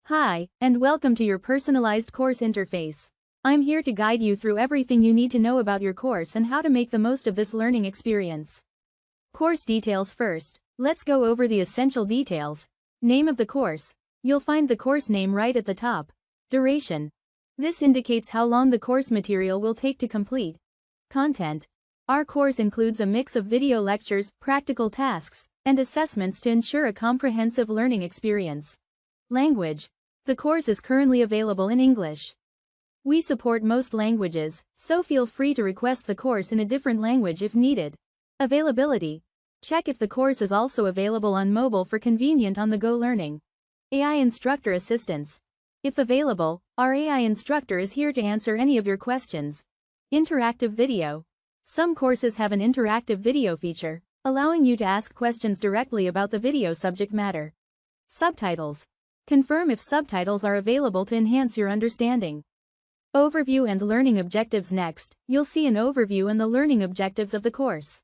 Hi, and welcome to your personalized course interface. I'm here to guide you through everything you need to know about your course and how to make the most of this learning experience. Course details first. Let's go over the essential details. Name of the course. You'll find the course name right at the top. Duration. This indicates how long the course material will take to complete. Content. Our course includes a mix of video lectures, practical tasks, and assessments to ensure a comprehensive learning experience. Language. The course is currently available in English. We support most languages, so feel free to request the course in a different language if needed. Availability. Check if the course is also available on mobile for convenient on-the-go learning. AI instructor assistance. If available, our AI instructor is here to answer any of your questions. Interactive video. Some courses have an interactive video feature, allowing you to ask questions directly about the video subject matter. Subtitles. Confirm if subtitles are available to enhance your understanding. Overview and learning objectives. Next, you'll see an overview and the learning objectives of the course.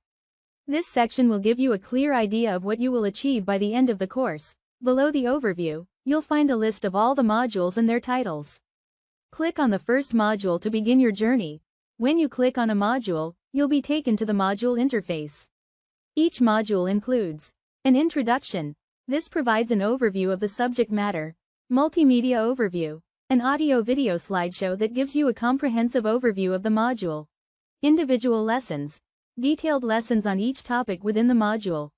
This section will give you a clear idea of what you will achieve by the end of the course. Below the overview, you'll find a list of all the modules and their titles. Click on the first module to begin your journey. When you click on a module, you'll be taken to the module interface. Each module includes an introduction. This provides an overview of the subject matter. Multimedia overview. An audio-video slideshow that gives you a comprehensive overview of the module. Individual lessons. Detailed lessons on each topic within the module.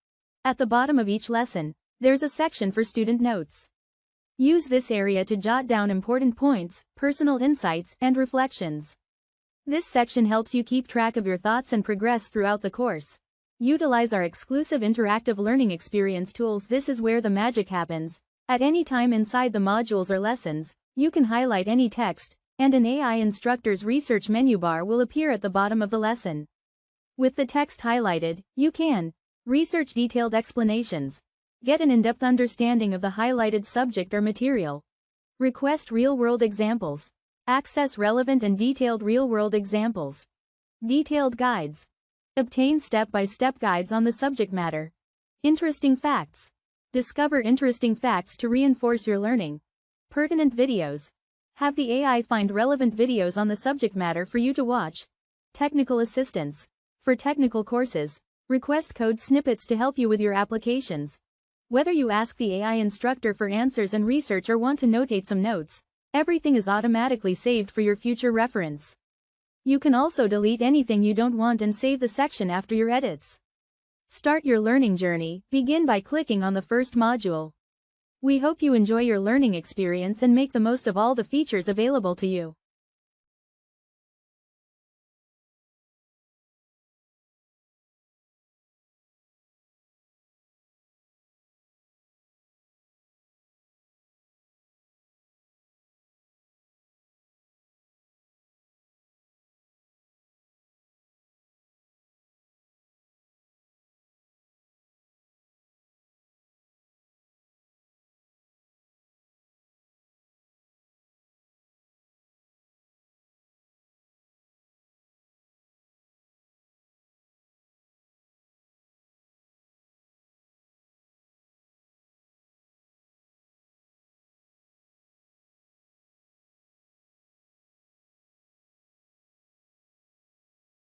At the bottom of each lesson, there's a section for student notes. Use this area to jot down important points, personal insights, and reflections. This section helps you keep track of your thoughts and progress throughout the course. Utilize our exclusive interactive learning experience tools. This is where the magic happens. At any time inside the modules or lessons, you can highlight any text, and an AI instructor's research menu bar will appear at the bottom of the lesson. With the text highlighted, you can research detailed explanations, get an in-depth understanding of the highlighted subject or material, request real-world examples, access relevant and detailed real-world examples, detailed guides, obtain step-by-step guides on the subject matter. Interesting facts. Discover interesting facts to reinforce your learning. Pertinent videos. Have the AI find relevant videos on the subject matter for you to watch. Technical assistance. For technical courses, request code snippets to help you with your applications. Whether you ask the AI instructor for answers and research or want to notate some notes, everything is automatically saved for your future reference. You can also delete anything you don't want and save the section after your edits. Start your learning journey. Begin by clicking on the first module. We hope you enjoy your learning experience and make the most of all the features available to you.